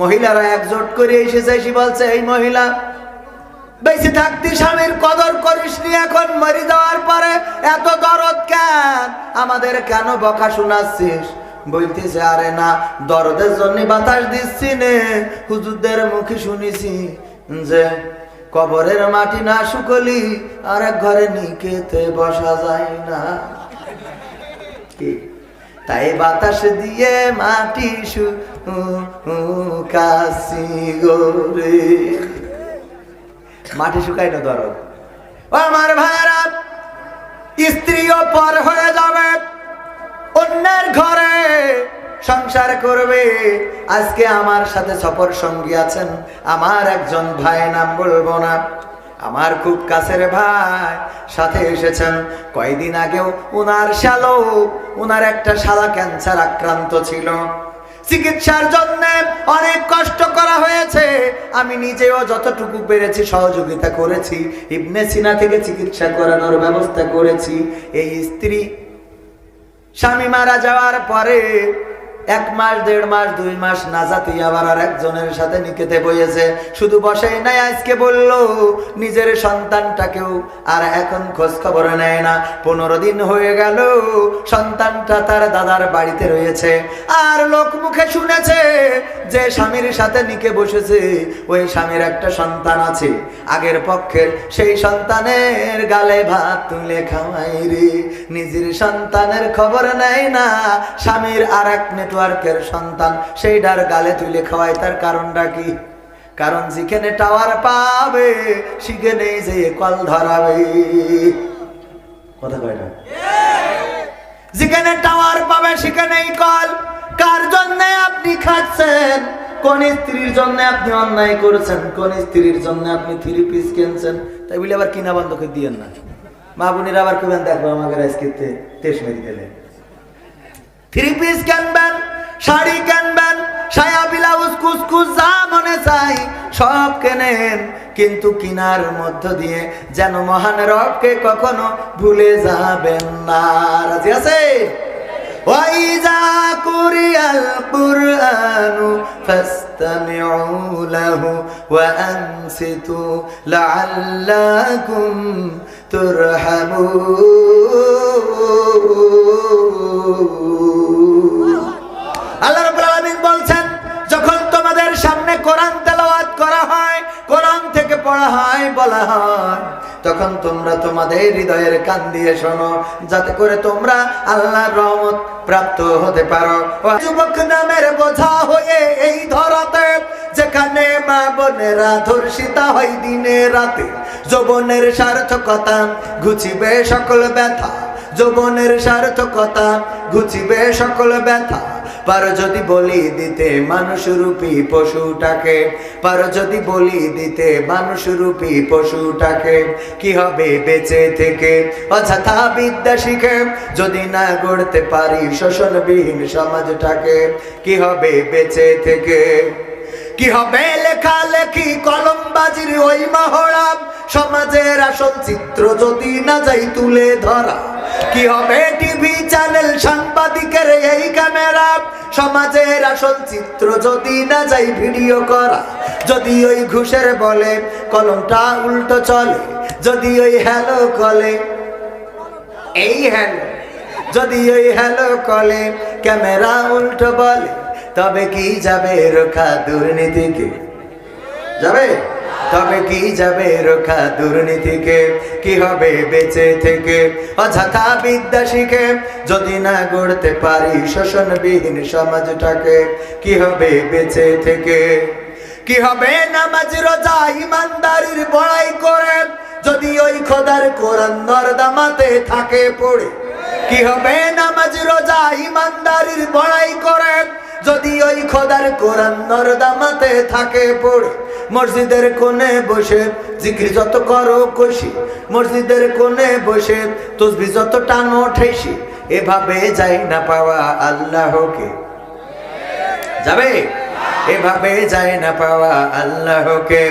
মহিলারা একজোট করে এসেছে, এসে বলছে, এই মহিলা, বেঁচে থাকতে স্বামীর কদর করিসনি, এখন মরে যাওয়ার পরে এত দরদ কেন, আমাদের কেন বকা শোনাচ্ছিস? বলতেছে, আরে না, দরদের জন্য বাতাস দিচ্ছি নে, হুজুরদের মুখে শুনেছি যে কবরের মাটি না শুকলি আর এক ঘরে নিকেতে বসা যায় না, তাই বাতাস দিয়ে মাটি শুকাছি গোরে। মাটি শুকাই না দরদ। ও আমার ভাইরা, স্ত্রীও পর হয়ে যাবে, অন্যের ঘরে সংসার করবে। আজকে আমার সাথে সফর সঙ্গী আছেন আমার একজন ভাই, নাম বলবো না, আমার খুব কাছের ভাই, সাথে এসেছেন। কয়দিন আগেও উনার শালক, উনার একটা শালা ক্যান্সার আক্রান্ত ছিল, চিকিৎসার জন্য অনেক কষ্ট করা হয়েছে। আমি নিজেও যতটুকু পেরেছি সহযোগিতা করেছি, ইবনে সিনা থেকে চিকিৎসা করানোর ব্যবস্থা করেছি। এই স্ত্রী স্বামী মারা যাওয়ার পরে 1 মাস, 1.5 মাস, 2 মাস না জাতি আবার আর একজনের সাথে নিকেতে বইয়েছে। শুধু বসেই নাই, আজকে বলল নিজের সন্তানটাকেও আর এখন খোঁজ খবর নেয় না। 15 দিন হয়ে গেল সন্তানটা তার দাদার বাড়িতে রয়েছে। আর লোক মুখে শুনেছে যে স্বামীর সাথে নিকে বসেছে, ওই স্বামীর একটা সন্তান আছে আগের পক্ষের, সেই সন্তানের গালে ভাত তুলে খাওয়াই রে। নিজের সন্তানের খবর নেয় না, স্বামীর আর এক নেটওয়ার্কের সন্তান সেইটার গালে তুলে খাওয়ায়। তার কারণটা কি? কারণ যেখানে টাওয়ার পাবে সেখানে যে কল ধরাবে। কথা কয় না? যেখানে টাওয়ার পাবে সেখানেই কল। কার জন্য আপনি খাচ্ছেন? কোন স্ত্রীর জন্য আপনি অন্যায় করেছেন? কোন স্ত্রীর জন্য আপনি 3 পিস কিনছেন? তাই বলে আবার কিনা বন্ধ করে দিয়েন না। মা বোনেরা আবার কেবেন, দেখবো আমাকে আজকে তেজ মেরে দিলেন। 3 পিস কিনবেন, শাড়ি কিনবেন, সায়া ব্লাউজ কুচকুচ যা মনে চাই সব কেনেন, কিন্তু কিনার মধ্য দিয়ে যেন মহান রবকে কখনো ভুলে যাবেন না। রাজি আছে? ওয়াইজা কুরিয়াল কুরআনু ফাসতামিউ লাহু ওয়া আনসিতু লাআল্লাকুম তুরহামুন। আল্লাহ রাব্বুল আলামিন বলছেন, যখন তোমাদের সামনে কোরআন তেলাওয়াত করা হয়, কোরআন থেকে পড়া হয়, বলা হয়, তখন তোমরা তোমাদের হৃদয়ের কান দিয়ে শোনো, যাতে করে তোমরা আল্লাহর রহমত প্রাপ্ত হতে পারো। যুবক নামের বোঝা হয়ে এই ধরাতে, যেখানে মা বোনেরা ধর্ষিতা হয় দিনে রাতে, যৌবনের সার্থকতা ঘুচিবে সকল ব্যথা, যৌবনের সার্থকতা ঘুচিবে সকল ব্যথা। পারো যদি বলি দিতে মানুষরূপী পশুটাকে, পারো যদি বলি দিতে মানুষরূপী পশুটাকে, কি হবে বেঁচে থেকে অযথা বিদ্যা শিখে, যদি না গড়তে পারি শোষণবিহীন সমাজটাকে, কি হবে বেঁচে থেকে? কি হবে লেখালেখি কলমবাজির ওই মহড়া, সমাজের আসল চিত্র যদি না যাই তুলে ধরা? কি হবে টিভি চ্যানেল সাংবাদিকের এই ক্যামেরা, সমাজের আসল চিত্র যদি না যাই ভিডিও করা? যদি ওই ঘুষের বলে কলমটা উল্টো চলে, যদি ওই হ্যালো কলে এই হ্যালো, যদি ওই হ্যালো কলে ক্যামেরা উল্টো বলে, তবে কি যাবে রোখা দুর্নীতিকে? যাবে? তবে কি যাবে রোখা দুর্নীতিকে? কি হবে বেঁচে থেকে অযথা বিদ্যা শিখে, যদি না গড়তে পারি শোষণবিহীন সমাজটাকে? কি হবে বেঁচে থেকে? কি হবে নামাজ রোজা ইমানদারির বড়াই করে, যদি ওই খোদার কোরআন নর্দমাতে থাকে পড়ে? কি হবে নামাজ রোজা ইমানদারির বড়াই করে, যদি ওই খোদার কোরআন নর্দমাতে থাকে পড়ে? মসজিদের কোণে বসে জিকির যত করো কষি, মসজিদের কোণে বসে তসবিহ যত টানো ঠেসি, এভাবে যাই না পাওয়া আল্লাহকে? যাবে? এভাবে যায় না পাওয়া আল্লাহকে।